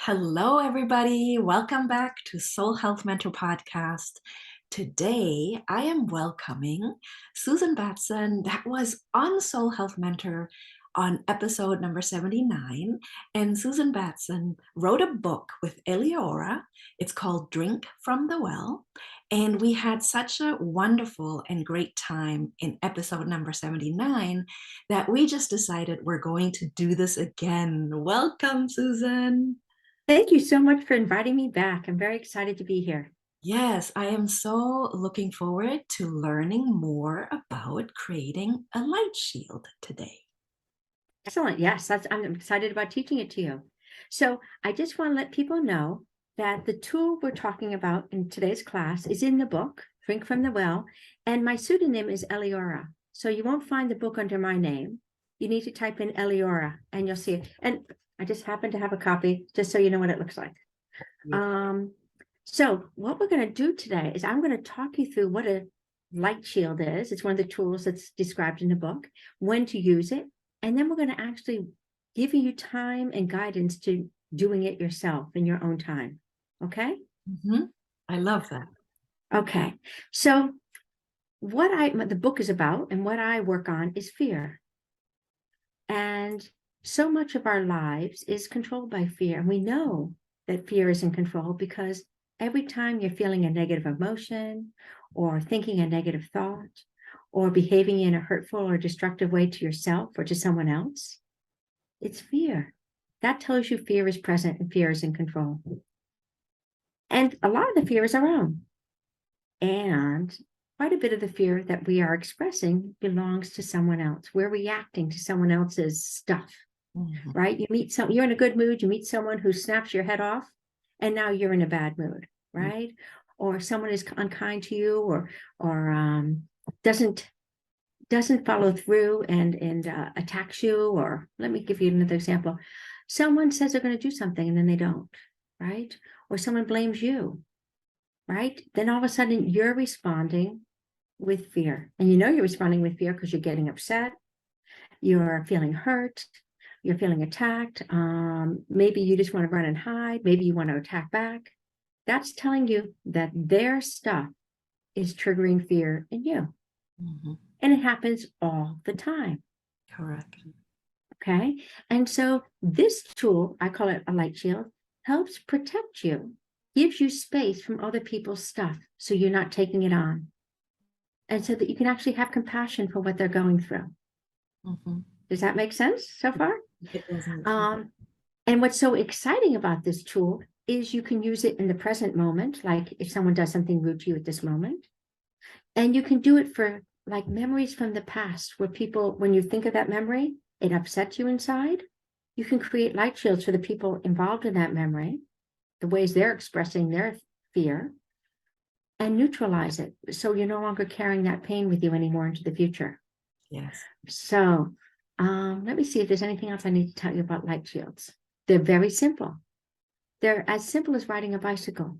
Hello, everybody. Welcome back to Soul Health Mentor Podcast. Today, I am welcoming Susan Batson, that was on Soul Health Mentor on episode number 79. And Susan Batson wrote a book with Eliora. It's called Drink from the Well. And we had such a wonderful and great time in episode number 79 that we just decided we're going to do this again. Welcome, Susan. Thank you so much for inviting me back. I'm very excited to be here. Yes, I am so looking forward to learning more about creating a light shield today. Excellent. Yes, I'm excited about teaching it to you. So I just want to let people know that the tool we're talking about in today's class is in the book, Drink from the Well, and my pseudonym is Eliora. So you won't find the book under my name. You need to type in Eliora and you'll see it. And I just happen to have a copy, just so you know what it looks like. So what we're going to do today is I'm going to talk you through what a light shield is. It's one of the tools that's described in the book, when to use it, and then we're going to actually give you time and guidance to doing it yourself in your own time. Okay? I love that. Okay. So what the book is about and what I work on is fear. And so much of our lives is controlled by fear. And we know that fear is in control because every time you're feeling a negative emotion or thinking a negative thought or behaving in a hurtful or destructive way to yourself or to someone else, it's fear. That tells you fear is present and fear is in control. And a lot of the fear is our own. And quite a bit of the fear that we are expressing belongs to someone else. We're reacting to someone else's stuff, right? You're in a good mood, you meet someone who snaps your head off, and now you're in a bad mood, right? Or someone is unkind to you or doesn't follow through and attacks you. Or let me give you another example. Someone says they're going to do something and then they don't, right? Or someone blames you, right? Then all of a sudden you're responding with fear. And you know you're responding with fear because you're getting upset, you're feeling hurt, you're feeling attacked. Maybe you just want to run and hide. Maybe you want to attack back. That's telling you that their stuff is triggering fear in you. And it happens all the time. Correct. Okay. And so this tool, I call it a light shield, helps protect you, gives you space from other people's stuff so you're not taking it on. And so that you can actually have compassion for what they're going through. Does that make sense so far? It doesn't. And what's so exciting about this tool is you can use it in the present moment, like if someone does something rude to you at this moment. And you can do it for like memories from the past where people, when you think of that memory, it upsets you inside. You can create light shields for the people involved in that memory, the ways they're expressing their fear, and neutralize it. So you're no longer carrying that pain with you anymore into the future. Yes. So let me see if there's anything else I need to tell you about light shields. They're very simple. They're as simple as riding a bicycle.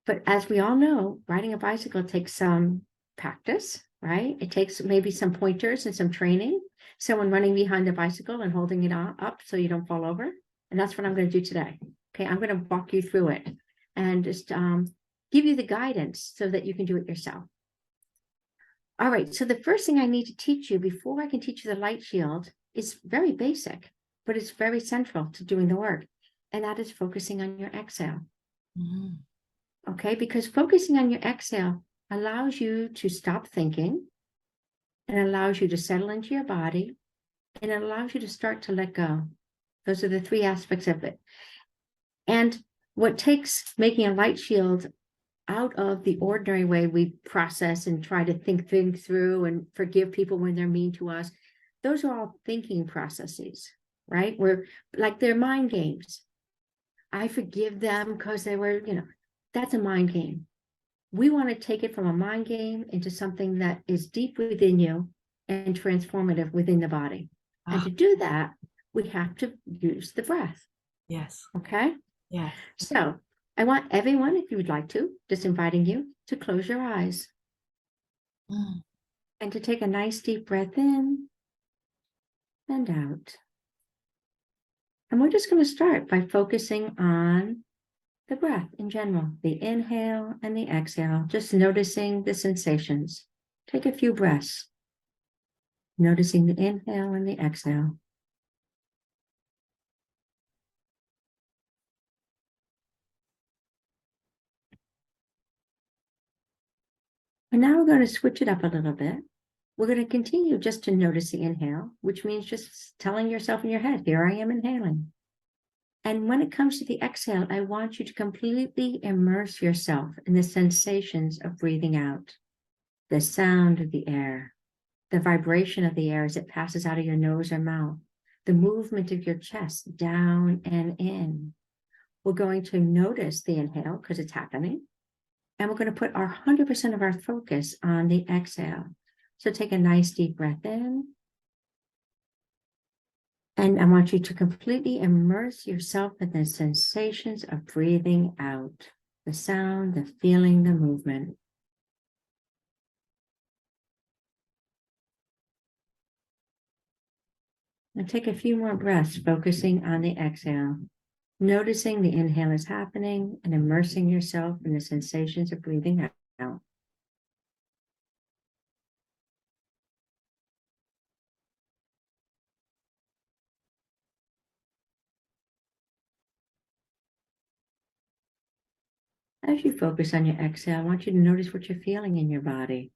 But as we all know, riding a bicycle takes some practice, right? It takes maybe some pointers and some training, someone running behind the bicycle and holding it up so you don't fall over. And that's what I'm going to do today. Okay, I'm going to walk you through it and just give you the guidance so that you can do it yourself. All right, so the first thing I need to teach you before I can teach you the light shield is very basic, but it's very central to doing the work. And that is focusing on your exhale. Okay, because focusing on your exhale allows you to stop thinking and allows you to settle into your body and it allows you to start to let go. Those are the three aspects of it. And what takes making a light shield out of the ordinary way we process and try to think things through and forgive people when they're mean to us, those are all thinking processes, right? They're mind games. I forgive them because they were, that's a mind game. We want to take it from a mind game into something that is deep within you and transformative within the body. And to do that, we have to use the breath. Yes. Okay? Yes. So I want everyone, if you would like to, just inviting you to close your eyes and to take a nice deep breath in and out. And we're just going to start by focusing on the breath in general, the inhale and the exhale, just noticing the sensations. Take a few breaths, noticing the inhale and the exhale. And now we're going to switch it up a little bit. We're going to continue just to notice the inhale, which means just telling yourself in your head, here I am inhaling. And when it comes to the exhale, I want you to completely immerse yourself in the sensations of breathing out, the sound of the air, the vibration of the air as it passes out of your nose or mouth, the movement of your chest down and in. We're going to notice the inhale because it's happening. And we're going to put our 100% of our focus on the exhale. So take a nice deep breath in. And I want you to completely immerse yourself in the sensations of breathing out, the sound, the feeling, the movement. And take a few more breaths, focusing on the exhale, noticing the inhale is happening and immersing yourself in the sensations of breathing out. As you focus on your exhale, I want you to notice what you're feeling in your body.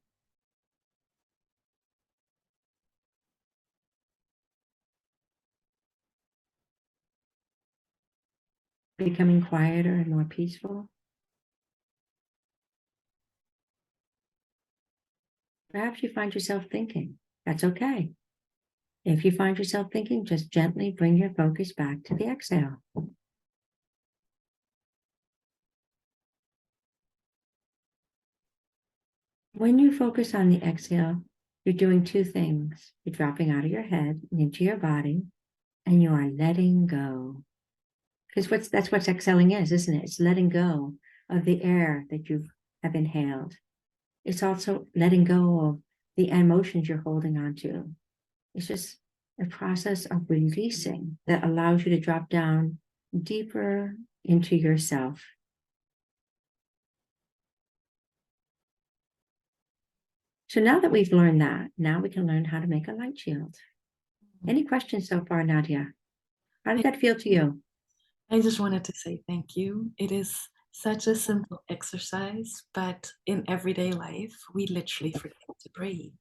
Becoming quieter and more peaceful. Perhaps you find yourself thinking. That's okay. If you find yourself thinking, just gently bring your focus back to the exhale. When you focus on the exhale, you're doing two things. You're dropping out of your head and into your body, and you are letting go. Because that's what exhaling is, isn't it? It's letting go of the air that you have inhaled. It's also letting go of the emotions you're holding on to. It's just a process of releasing that allows you to drop down deeper into yourself. So now that we've learned that, now we can learn how to make a light shield. Any questions so far, Nadia? How did that feel to you? I just wanted to say thank you. It is such a simple exercise, but in everyday life, we literally forget to breathe.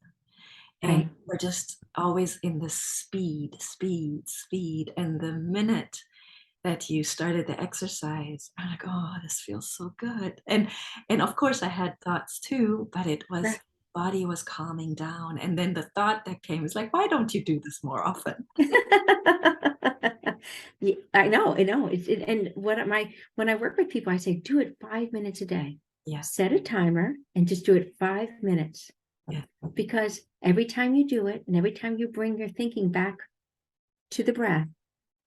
And Right. we're just always in the speed, speed, speed. And the minute that you started the exercise, I'm like, oh, this feels so good. And of course I had thoughts too, but it was Right. body was calming down. And then the thought that came is like, why don't you do this more often? Yeah, I know. And when I work with people, I say, do it 5 minutes a day. Yeah, Set a timer and just do it 5 minutes. yeah, Because every time you do it and every time you bring your thinking back to the breath,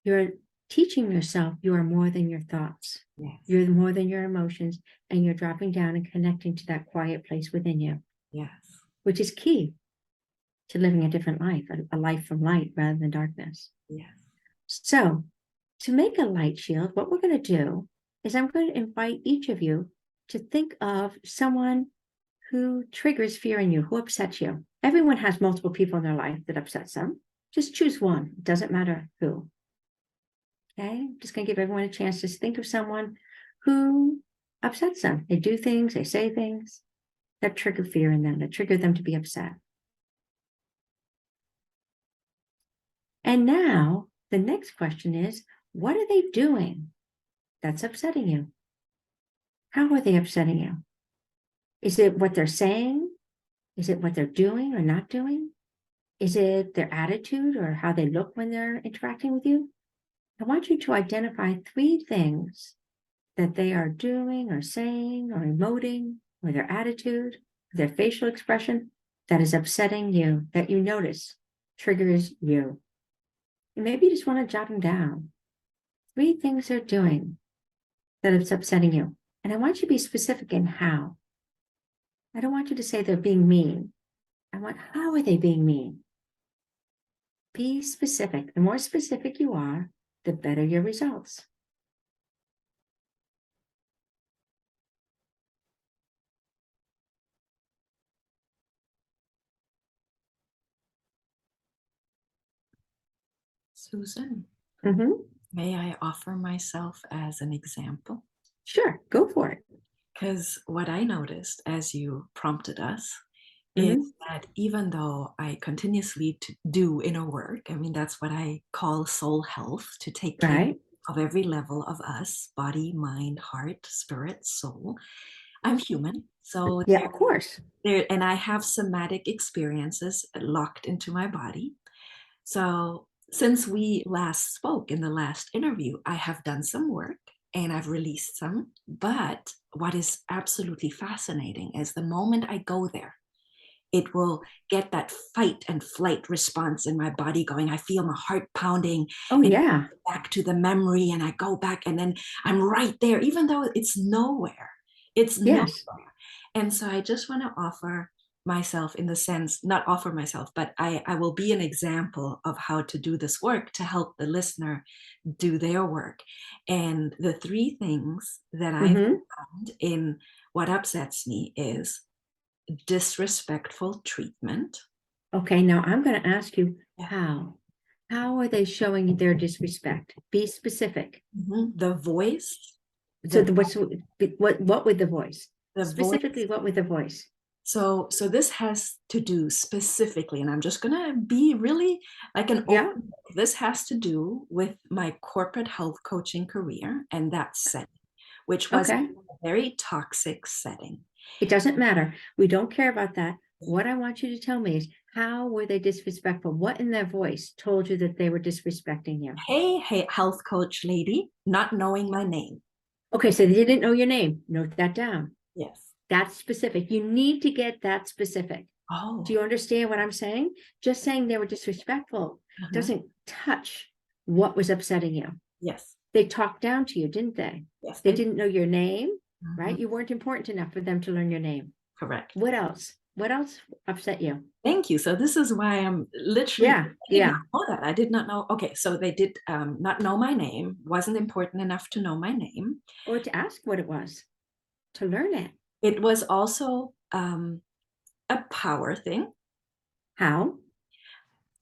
you're teaching yourself you are more than your thoughts. yes, You're more than your emotions, and you're dropping down and connecting to that quiet place within you, yes, which is key to living a different life, a life from light rather than darkness. yes. So, to make a light shield, what we're going to do is I'm going to invite each of you to think of someone who triggers fear in you, who upsets you. Everyone has multiple people in their life that upsets them. Just choose one. It doesn't matter who. Okay, I'm just going to give everyone a chance to think of someone who upsets them. They do things, they say things that trigger fear in them, that trigger them to be upset. And now the next question is, what are they doing that's upsetting you? How are they upsetting you? Is it what they're saying? Is it what they're doing or not doing? Is it their attitude or how they look when they're interacting with you? I want you to identify 3 things that they are doing or saying or emoting, or their attitude, their facial expression that is upsetting you, that you notice triggers you. And maybe you just want to jot them down. 3 things they're doing that is upsetting you. And I want you to be specific in how. I don't want you to say they're being mean. I want, how are they being mean? Be specific. The more specific you are, the better your results. Susan, Mm-hmm. may I offer myself as an example? Sure, go for it. Because what I noticed as you prompted us is Mm-hmm. that even though I continuously do inner work, I mean, that's what I call soul health, to take care Right. of every level of us, body, mind, heart, spirit, soul. I'm human. So Yeah, of course. and I have somatic experiences locked into my body. So since we last spoke in the last interview, I have done some work and I've released some. But what is absolutely fascinating is the moment I go there, it will get that fight and flight response in my body going. I feel my heart pounding Oh, and yeah. back to the memory, and I go back and then I'm right there, even though it's nowhere. It's nowhere. Yes. And so I just want to offer myself, in the sense, not offer myself, but I will be an example of how to do this work to help the listener do their work. And the three things that I've Mm-hmm. found in what upsets me is disrespectful treatment. Okay, now I'm going to ask you Yeah. how. How are they showing their disrespect? Be specific. The voice, So the what with the voice? the voice. Specifically, what with the voice? So this has to do specifically, and I'm just gonna be really like an Yeah. open book. This has to do with my corporate health coaching career and that setting, which was Okay. a very toxic setting. It doesn't matter. We don't care about that. What I want you to tell me is how were they disrespectful? What in their voice told you that they were disrespecting you? Hey, hey, health coach lady, not knowing my name. Okay, so they didn't know your name. Note that down. Yes. That's specific. You need to get that specific. Do Oh. you understand what I'm saying? Just saying they were disrespectful Uh-huh. doesn't touch what was upsetting you. Yes. They talked down to you, didn't they? Yes, They they. didn't know your name, Mhm. right? You weren't important enough for them to learn your name. Correct. What else? What else upset you? Thank you. So this is why I'm literally, Yeah, I did not yeah. know that. I did not know. Okay, so they did not know my name, wasn't important enough to know my name. Or to ask what it was, to learn it. It was also a power thing. How?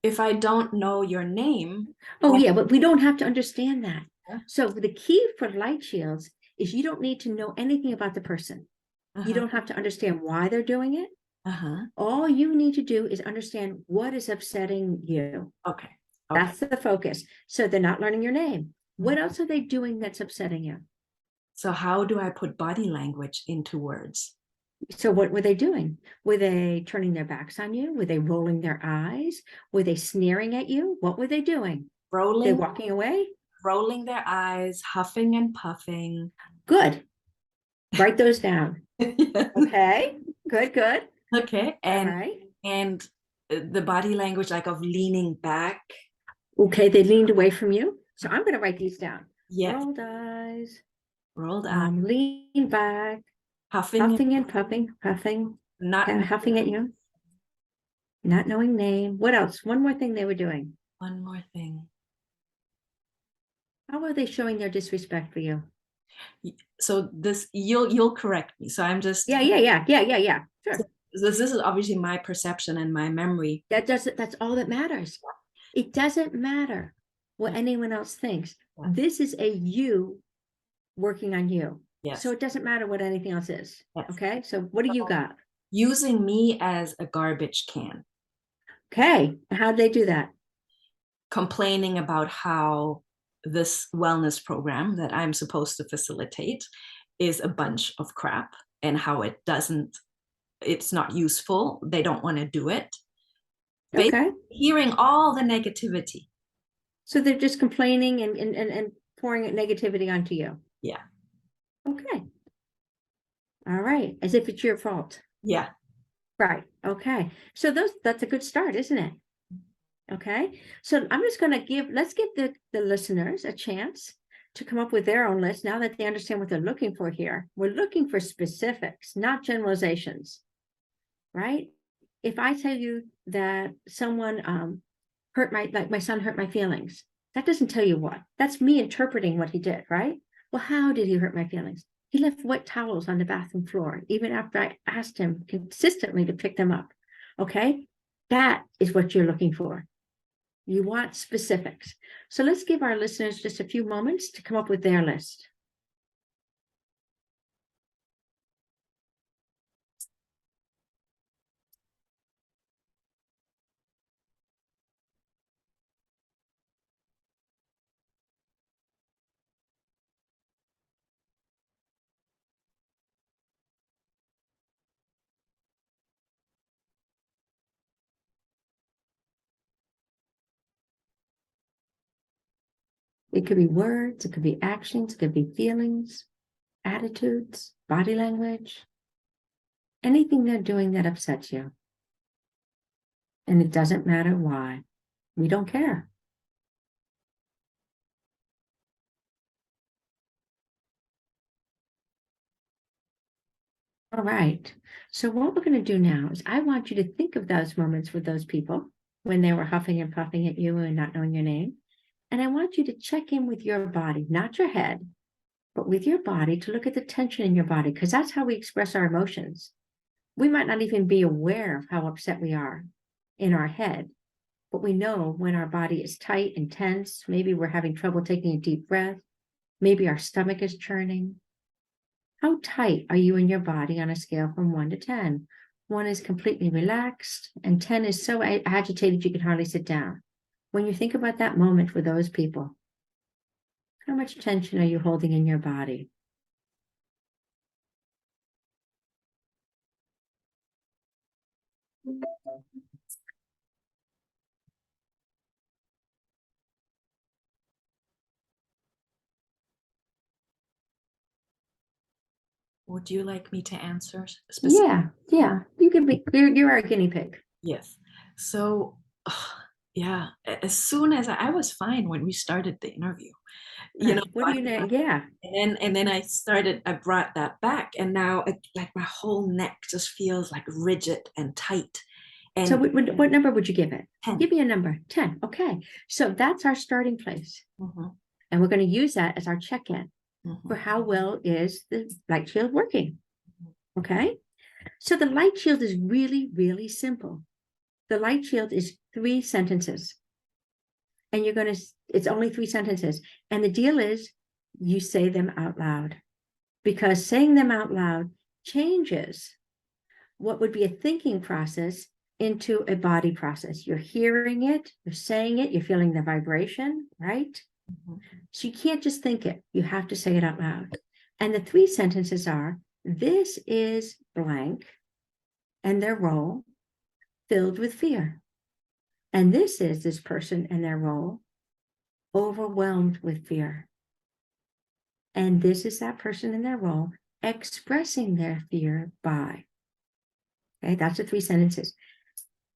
If I don't know your name, Oh, I, yeah, but we don't have to understand that. So the key for Lightshields is you don't need to know anything about the person. You uh-huh, don't have to understand why they're doing it. uh-huh. All you need to do is understand what is upsetting you. Okay, okay. That's the focus. So they're not learning your name. Mhm. What else are they doing that's upsetting you? So how do I put body language into words? So what were they doing? Were they turning their backs on you? Were they rolling their eyes? Were they sneering at you? What were they doing? They Rolling, walking away? rolling their eyes, huffing and puffing. Good. Write those down. Yes. Okay. Good, good. Okay, All and right. and the body language, like of leaning back. Okay, they leaned away from you. So I'm going to write these down. Yes, Rolled eyes, rolled eyes, lean back, huffing and huffing and puffing, puffing, not huffing at you, not knowing name. What else? One more thing they were doing. one more thing. How are they showing their disrespect for you? So this, you'll correct me. So I'm just, Yeah, yeah, yeah, yeah, yeah, yeah. Sure. this is obviously my perception and my memory. That's all that matters. It doesn't matter what anyone else thinks. This is a you working on you. So Yes, it doesn't matter what anything else is. yes. Okay. So what do you got? Using me as a garbage can, Okay. How'd they do that? complaining about how this wellness program that I'm supposed to facilitate is a bunch of crap, and how it's not useful. They don't want to do it. Basically, Okay. hearing all the negativity. So they're just complaining and pouring negativity onto you. Yeah, Okay. All right. As if it's your fault. yeah. Right. Okay. So that's a good start, isn't it? Okay. So I'm just going to let's give the listeners a chance to come up with their own list now that they understand what they're looking for here. We're looking for specifics, not generalizations, right? If I tell you that someone like my son hurt my feelings, That doesn't tell you what. That's me interpreting what he did, right? Well, how did he hurt my feelings? He left wet towels on the bathroom floor, even after I asked him consistently to pick them up. Okay? That is what you're looking for. You want specifics. So let's give our listeners just a few moments to come up with their list. It could be words, it could be actions, it could be feelings, attitudes, body language, anything they're doing that upsets you. And it doesn't matter why. We don't care. All right. So what we're going to do now is I want you to think of those moments with those people when they were huffing and puffing at you and not knowing your name. And I want you to check in with your body, not your head, but with your body, to look at the tension in your body, because that's how we express our emotions. We might not even be aware of how upset we are in our head, but we know when our body is tight and tense. Maybe we're having trouble taking a deep breath. Maybe our stomach is churning. How tight are you in your body on a scale from 1 to 10? 1 is completely relaxed, and 10 is so agitated you can hardly sit down. When you think about that moment with those people, how much tension are you holding in your body? Would you like me to answer specifically? Yeah. You can be, you're our guinea pig. Yes. So, yeah, as soon as I was fine when we started the interview, you know, Right. What do you know? Yeah. and then I brought that back, and now like my whole neck just feels like rigid and tight. So And what number would you give it? 10. Give me a number. 10. Okay. So that's our starting place. Mhm, And we're going to use that as our check-in for mhm, how well is the light shield working. mhm. Okay. So the light shield is really, really simple. The light shield is 3 sentences. And it's only 3 sentences. And the deal is you say them out loud, because saying them out loud changes what would be a thinking process into a body process. You're hearing it, you're saying it, you're feeling the vibration, right? Mhm. So you can't just think it, you have to say it out loud. And the 3 sentences are: this is blank and their role filled with fear. And this is this person and their role overwhelmed with fear. And this is that person and their role expressing their fear by. Okay, that's the 3 sentences.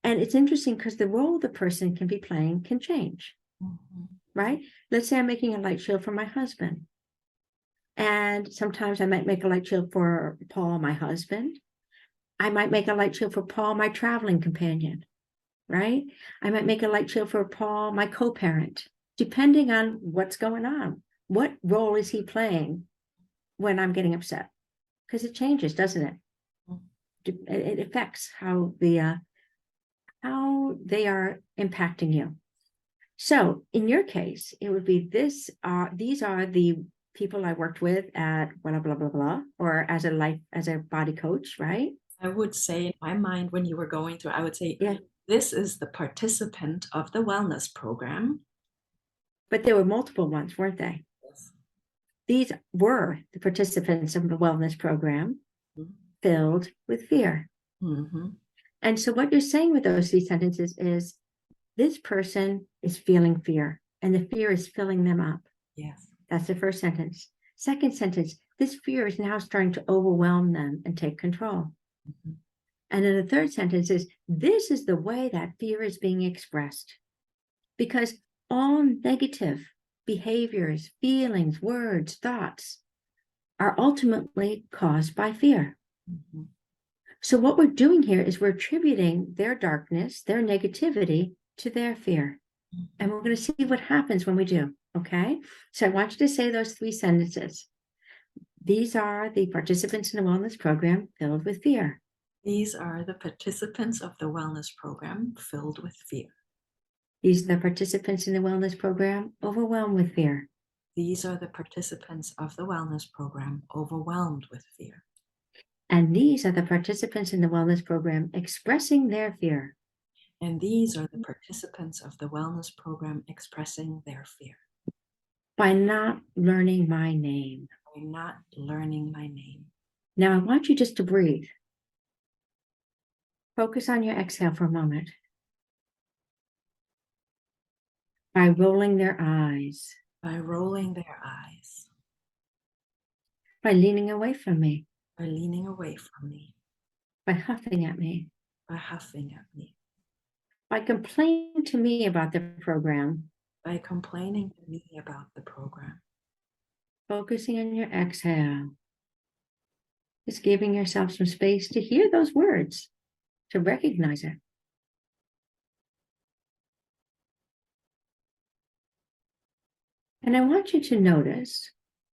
And it's interesting because the role the person can be playing can change, Mhm. right? Let's say I'm making a light shield for my husband. And sometimes I might make a light shield for Paul, my husband. I might make a light shield for Paul, my traveling companion, right? I might make a light shield for Paul, my co-parent, depending on what's going on. What role is he playing when I'm getting upset? Because it changes, doesn't it? It affects how they are impacting you. So in your case, it would be these are the people I worked with at blah blah blah blah, or as a body coach, right? I would say in my mind when you were going through, I would say Yeah. this is the participant of the wellness program. But there were multiple ones, weren't they? Yes. These were the participants of the wellness program filled with fear. Mm-hmm. And so what you're saying with those 3 sentences is this person is feeling fear, and the fear is filling them up. Yes. That's the first sentence. Second sentence, this fear is now starting to overwhelm them and take control. Mm-hmm. And then the third sentence is, this is the way that fear is being expressed. Because all negative behaviors, feelings, words, thoughts are ultimately caused by fear. Mm-hmm. So what we're doing here is we're attributing their darkness, their negativity to their fear. And we're going to see what happens when we do. Okay. So I want you to say those 3 sentences. These are the participants in the wellness program filled with fear. These are the participants of the wellness program filled with fear. These are the participants in the wellness program overwhelmed with fear. These are the participants of the wellness program overwhelmed with fear. And these are the participants in the wellness program expressing their fear. And these are the participants of the wellness program expressing their fear. By not learning my name. By not learning my name. Now I want you just to breathe. Focus on your exhale for a moment. By rolling their eyes. By rolling their eyes. By leaning away from me. By leaning away from me. By huffing at me. By huffing at me. By complaining to me about the program. By complaining to me about the program. Focusing on your exhale. Just giving yourself some space to hear those words, to recognize it. And I want you to notice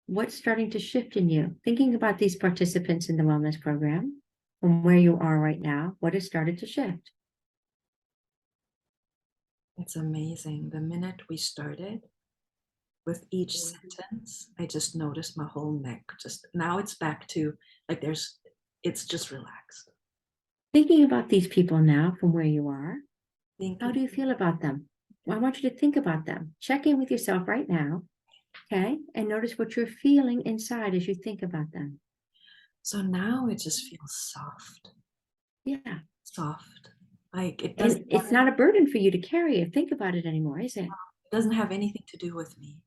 what's starting to shift in you. Thinking about these participants in the wellness program, from where you are right now, what has started to shift? It's amazing. The minute we started, with each sentence, I just noticed my whole neck. Just now it's back to like it's just relaxed. Thinking about these people now from where you are, Thinking, how do you feel about them? Well, I want you to think about them. Check in with yourself right now, okay? And notice what you're feeling inside as you think about them. so now it just feels soft. Yeah. Soft. Like And it's not a burden for you to carry or think about it anymore, is it? It doesn't have anything to do with me.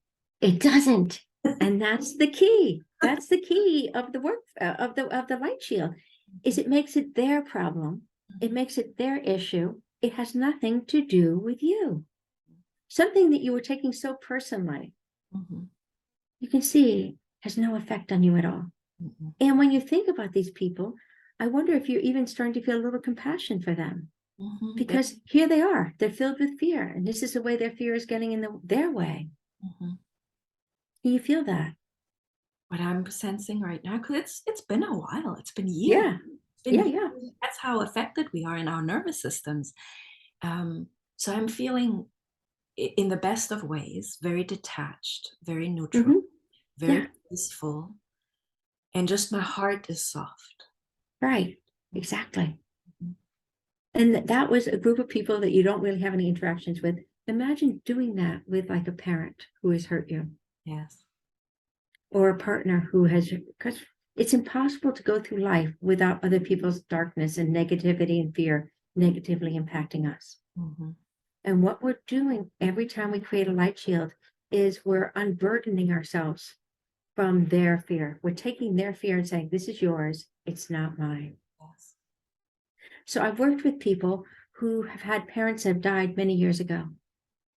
It doesn't. And that's the key. That's the key of the work of the light shield, is it makes it their problem. It makes it their issue. It has nothing to do with you. Something that you were taking so personally, you can see has no effect on you at all. And when you think about these people, I wonder if you're even starting to feel a little compassion for them. Because here they are, they're filled with fear, and this is the way their fear is getting in their way. Can you feel that? What I'm sensing right now, because it's been a while, it's been years. Yeah. That's how affected we are in our nervous systems. So I'm feeling, in the best of ways, very detached, very neutral, very peaceful, and just my heart is soft. Right, exactly. And that was a group of people that you don't really have any interactions with. Imagine doing that with like a parent who has hurt you. Yes. Or a partner who has, because it's impossible to go through life without other people's darkness and negativity and fear negatively impacting us. And what we're doing every time we create a light shield is we're unburdening ourselves from their fear. We're taking their fear and saying, this is yours, it's not mine. Yes. So I've worked with people who have had parents that have died many years ago,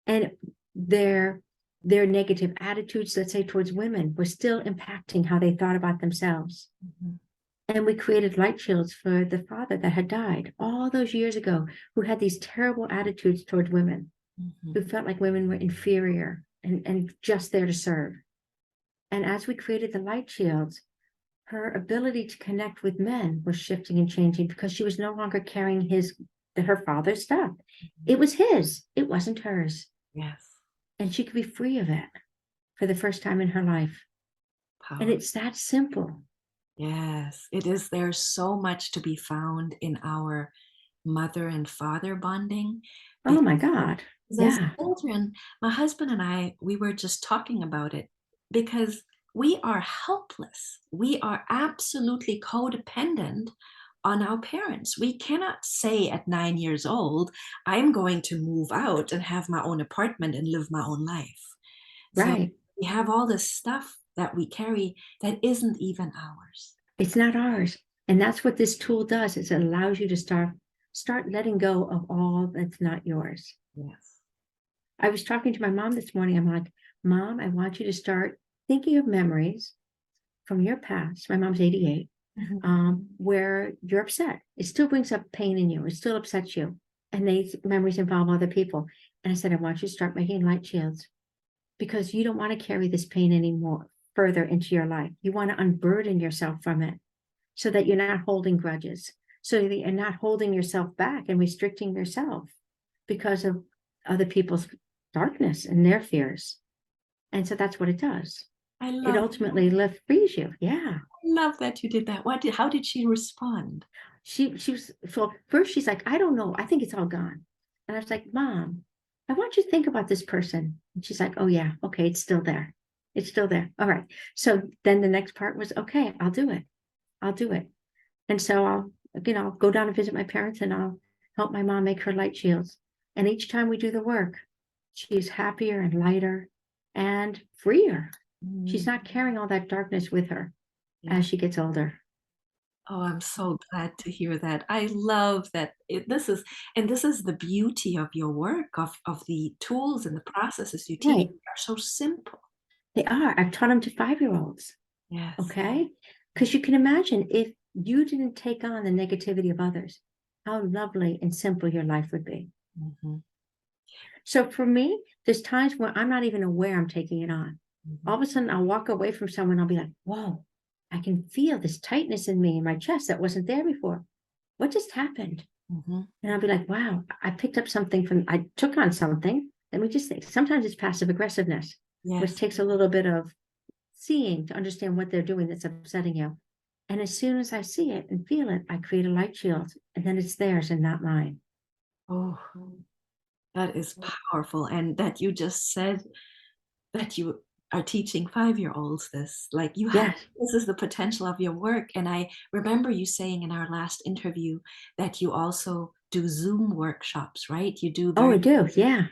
and their negative attitudes, let's say, towards women were still impacting how they thought about themselves. And we created light shields for the father that had died all those years ago, who had these terrible attitudes towards women, who felt like women were inferior and just there to serve. And as we created the light shields, her ability to connect with men was shifting and changing because she was no longer carrying her father's stuff. It was his, it wasn't hers. Yes. And she could be free of it for the first time in her life. Power. And it's that simple. Yes, it is. There's so much to be found in our mother and father bonding. Oh my God. As Yeah. children, my husband and I, we were just talking about it because we are helpless. We are absolutely codependent on our parents. We cannot say at 9 years old, I'm going to move out and have my own apartment and live my own life. Right. So we have all this stuff that we carry that isn't even ours. It's not ours. And that's what this tool does, is it allows you to start letting go of all that's not yours. Yes. I was talking to my mom this morning. I'm like, Mom, I want you to start thinking of memories from your past. My mom's 88, where you're upset. It still brings up pain in you. It still upsets you. And these memories involve other people. And I said, I want you to start making light shields because you don't want to carry this pain anymore further into your life. You want to unburden yourself from it so that you're not holding grudges, so that you're not holding yourself back and restricting yourself because of other people's darkness and their fears. And so that's what it does. I It love ultimately frees you. Yeah. love that you did that. How did she respond? She was, so first she's like, I don't know. I think it's all gone. And I was like, Mom, I want you to think about this person. And she's like, oh yeah, okay, it's still there. It's still there. All right. So then the next part was, okay, I'll do it. I'll do it. And so I'll go down and visit my parents and I'll help my mom make her light shields. And each time we do the work, she's happier and lighter and freer. She's Mm, not carrying all that darkness with her yeah. as she gets older. Oh, I'm so glad to hear that. I love that this is the beauty of your work, of the tools and the processes you teach Right. are so simple. They are. I've taught them to 5-year-olds. Yes. Okay. Because you can imagine if you didn't take on the negativity of others, how lovely and simple your life would be. Mhm, So for me, there's times when I'm not even aware I'm taking it on. mhm, All of a sudden, I'll walk away from someone, I'll be like, whoa, I can feel this tightness in me, in my chest that wasn't there before. What just happened? mhm. And I'll be like, wow, I picked up something I took on something. Let me just think. Sometimes it's passive aggressiveness, which Yes. takes a little bit of seeing to understand what they're doing that's upsetting you. And as soon as I see it and feel it, I create a light shield and then it's theirs and not mine. Oh, that is powerful. And that you just said that you are teaching 5-year-olds this. Like you have Yes. this is the potential of your work. And I remember you saying in our last interview that you also do Zoom workshops, right? You do Oh, I very do. Yeah.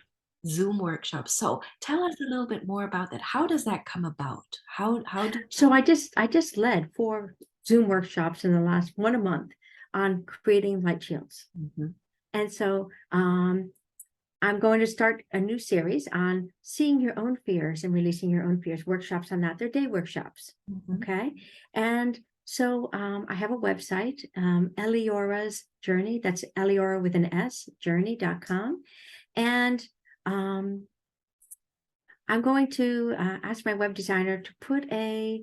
Zoom workshops. So tell us a little bit more about that. How does that come about? How do So I just led 4 Zoom workshops in the last one a month on creating light shields. Mhm, And so I'm going to start a new series on seeing your own fears and releasing your own fears, workshops on that. They're day workshops. mhm, Okay. And so I have a website, Eliora's Journey. That's Eliora with an S, journey.com. And um, I'm going to ask my web designer to put a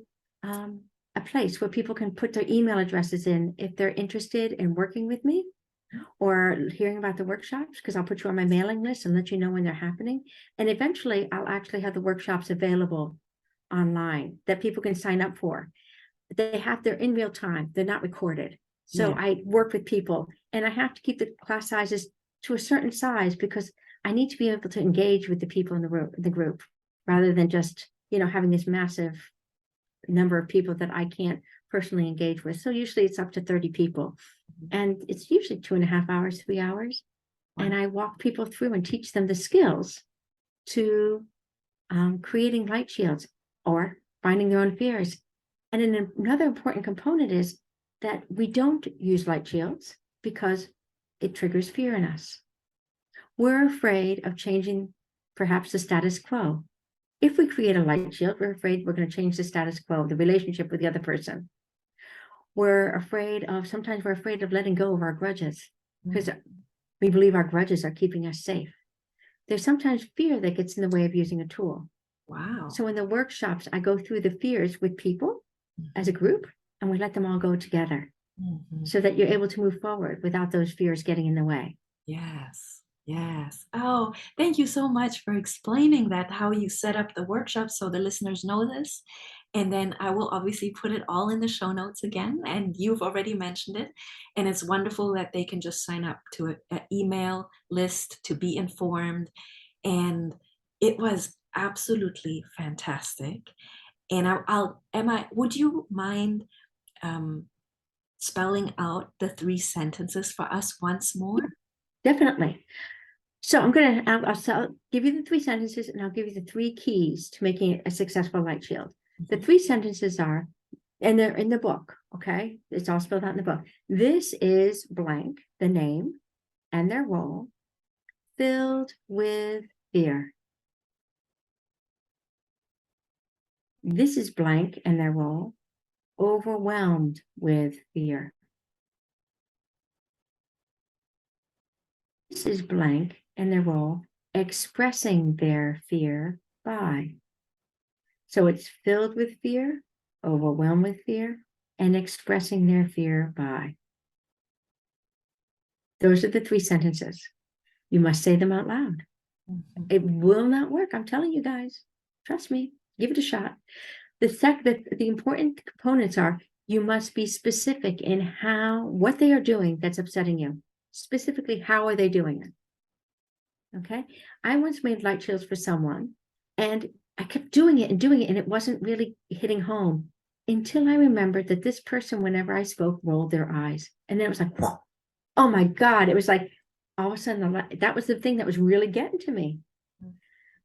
place where people can put their email addresses in if they're interested in working with me or hearing about the workshops, because I'll put you on my mailing list and let you know when they're happening. And eventually I'll actually have the workshops available online that people can sign up for. They're in real time, they're not recorded. So yeah. I work with people and I have to keep the class sizes to a certain size because I need to be able to engage with the people in the group rather than just, having this massive number of people that I can't personally engage with. So usually it's up to 30 people. Mhm. And it's usually 2.5 hours, 3 hours. Wow. And I walk people through and teach them the skills to creating light shields or finding their own fears. And another important component is that we don't use light shields because it triggers fear in us. We're afraid of changing perhaps the status quo. If we create a light shield, we're afraid we're going to change the status quo, the relationship with the other person. Sometimes we're afraid of letting go of our grudges because Mm, we believe our grudges are keeping us safe. There's sometimes fear that gets in the way of using a tool. wow. So in the workshops, I go through the fears with people as a Mhm, group and we let them all go together mhm. so that you're able to move forward without those fears getting in the way. Yes. Yes. Oh, thank you so much for explaining that, how you set up the workshop so the listeners know this. And then I will obviously put it all in the show notes again. And you've already mentioned it. And it's wonderful that they can just sign up to an email list to be informed. And it was absolutely fantastic. And would you mind um, spelling out the 3 sentences for us once more? Definitely. So I'll give you the 3 sentences and I'll give you the 3 keys to making it a successful light shield. The Mhm. 3 sentences are, and they're in the book, okay? It's all spelled out in the book. This is blank, the name and their role, filled with fear. This is blank and their role, overwhelmed with fear. This is blank and their role, expressing their fear by. So it's filled with fear, overwhelmed with fear, and expressing their fear by. Those are the 3 sentences. You must say them out loud. Mhm. It will not work. I'm telling you guys. Trust me. Give it a shot. The important components are you must be specific in what they are doing that's upsetting you. Specifically, how are they doing it? Okay. I once made light shields for someone and I kept doing it, and it wasn't really hitting home until I remembered that this person, whenever I spoke, rolled their eyes. And then it was like, whoa, oh my God. It was like all of a sudden, that was the thing that was really getting to me.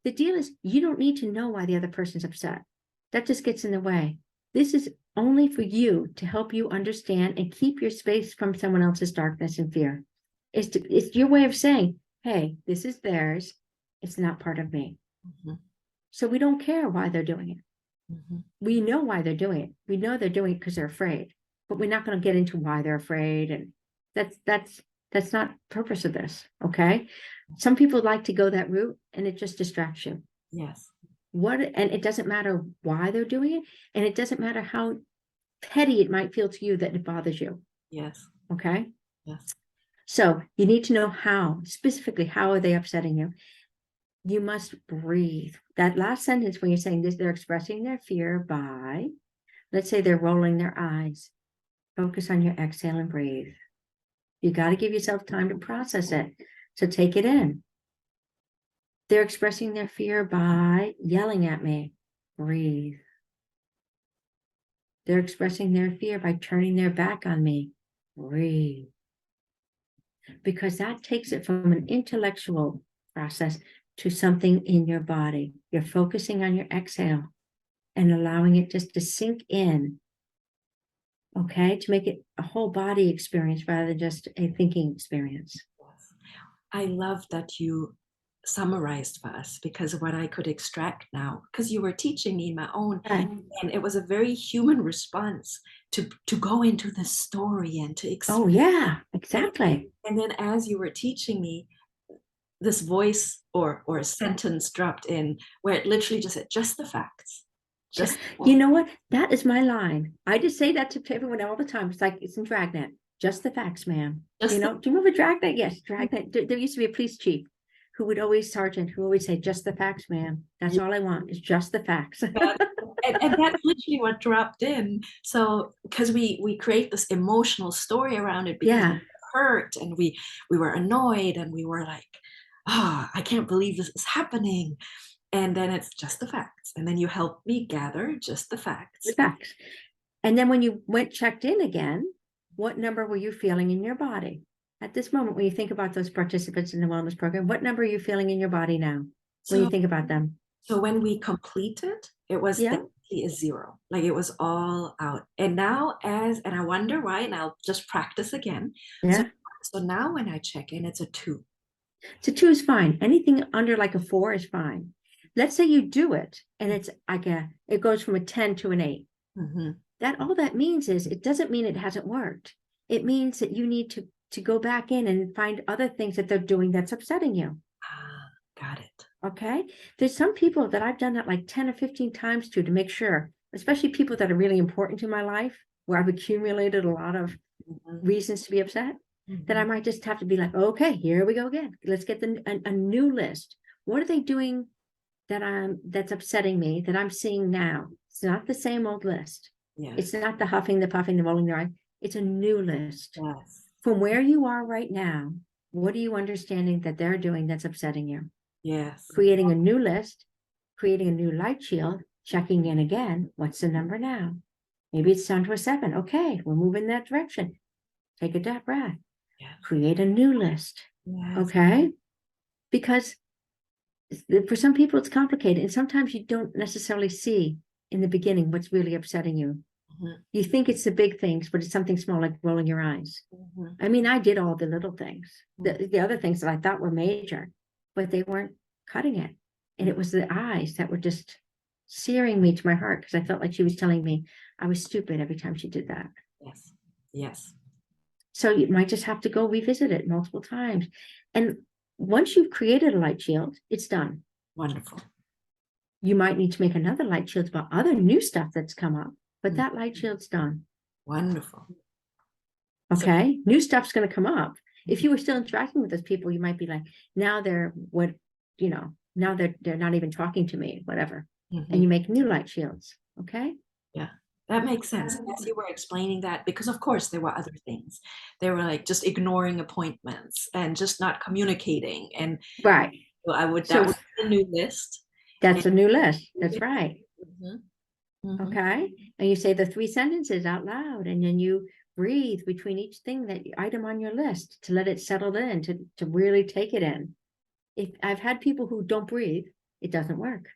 The deal is you don't need to know why the other person's upset. That just gets in the way. This is only for you to help you understand and keep your space from someone else's darkness and fear. It's your way of saying, hey, this is theirs. It's not part of me. Mhm. So we don't care why they're doing it. Mhm. We know why they're doing it. We know they're doing it because they're afraid, but we're not going to get into why they're afraid. And that's not the purpose of this. Okay. Some people like to go that route and it just distracts you. Yes. And it doesn't matter why they're doing it. And it doesn't matter how petty it might feel to you that it bothers you. Yes. Okay. Yes. So you need to know specifically, how are they upsetting you? You must breathe. That last sentence, when you're saying this, they're expressing their fear by, let's say they're rolling their eyes. Focus on your exhale and breathe. You got to give yourself time to process it. So take it in. They're expressing their fear by yelling at me. Breathe. They're expressing their fear by turning their back on me. Breathe. Because that takes it from an intellectual process to something in your body. You're focusing on your exhale and allowing it just to sink in. Okay, to make it a whole body experience rather than just a thinking experience. Yes. I love that you summarized for us, because what I could extract now, because you were teaching me my own, Right. and it was a very human response to go into the story and to Oh, explain. yeah, And, exactly. and then as you were teaching me, this voice or a sentence dropped in where it literally just said, just the facts. Just You know what? That is my line. I just say that to everyone all the time. It's like it's in Dragnet. Just the facts, ma'am. just the Do you remember Dragnet? Yes, Dragnet. There used to be a police chief sergeant who always say, just the facts, ma'am. That's all I want is just the facts. that. And that's literally what dropped in. So because we create this emotional story around it because Yeah, we were hurt and we were annoyed and we were like, oh, I can't believe this is happening. And then it's just the facts. And then you help me gather just the the facts. facts. And then when you checked in again, what number were you feeling in your body? At this moment, when you think about those participants in the wellness program, what number are you feeling in your body now when you So think about them? so when we completed, it was Yeah, definitely a zero. Like it was all out. And now and I wonder why, and I'll just practice again. So yeah. so now when I check in, it's a 2. So 2 is fine. Anything under like a 4 is fine. Let's say you do it and it's like it goes from a 10 to an 8. Mm-hmm. That all that means is it doesn't mean it hasn't worked. It means that you need to go back in and find other things that they're doing that's upsetting you. Ah, got it. Okay. There's some people that I've done that like 10 or 15 times to make sure, especially people that are really important to my life, where I've accumulated a lot of Mm-hmm. reasons to be upset, that I Mm-hmm. might just have to be like, okay, here we go again. Let's get a new list. What are they doing that's upsetting me that I'm seeing now? It's not the same old list. It's Yes. not the huffing, the puffing, the rolling their eye. It's a new list. Yes. From where you are right now, what are you understanding that they're doing that's upsetting you? Yes. Creating a new list, creating a new light shield, checking in again. What's the number now? Maybe it's down to a 7. Okay, we're moving in that direction. Take a deep breath. Yes. Create a new list. Yes. Okay? Because for some people it's complicated, and sometimes you don't necessarily see in the beginning what's really upsetting you. Mm-hmm. You think it's the big things, but it's something small like rolling your eyes. Mm-hmm. I mean, I did all the little things, the other things that I thought were major, but they weren't cutting it. And it was the eyes that were just searing me to my heart because I felt like she was telling me I was stupid every time she did that. Yes. Yes. So you might just have to go revisit it multiple times. And once you've created a light shield, it's done. Wonderful. You might need to make another light shield about other new stuff that's come up, but Mm. that light shield's done. Wonderful. Okay. New stuff's going to come up. If you were still interacting with those people, you might be like, now they're what, now they're not even talking to me, whatever. And you make new light shields. Okay. Yeah, that makes sense. As you were explaining that, because of course there were other things. They were like just ignoring appointments and just not communicating. And Right. so that So would be a new list. that's a new list. That's right. Mhm, mhm. Okay. And you say the 3 sentences out loud, and then you breathe between each item on your list to let it settle in, to really take it in. If I've had people who don't breathe, it doesn't work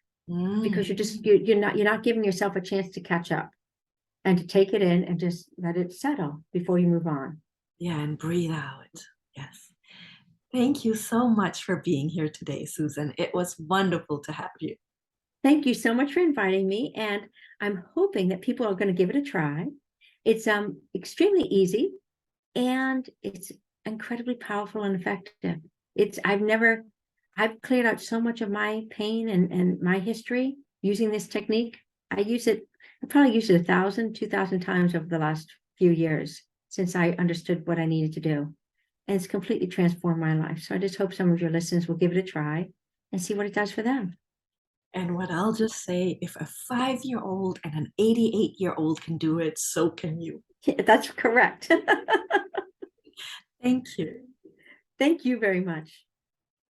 because you're not giving yourself a chance to catch up and to take it in and just let it settle before you move on. Yeah, and breathe out. Yes. Thank you so much for being here today, Susan. It was wonderful to have you. Thank you so much for inviting me, and I'm hoping that people are going to give it a try. It's extremely easy, and it's incredibly powerful and effective. I've cleared out so much of my pain and my history using this technique. I probably used it 1,000, 2,000 times over the last few years since I understood what I needed to do. And it's completely transformed my life. So I just hope some of your listeners will give it a try and see what it does for them. And what I'll just say, if a 5-year-old and an 88-year-old can do it, so can you. Yeah, that's correct. Thank you. Thank you very much.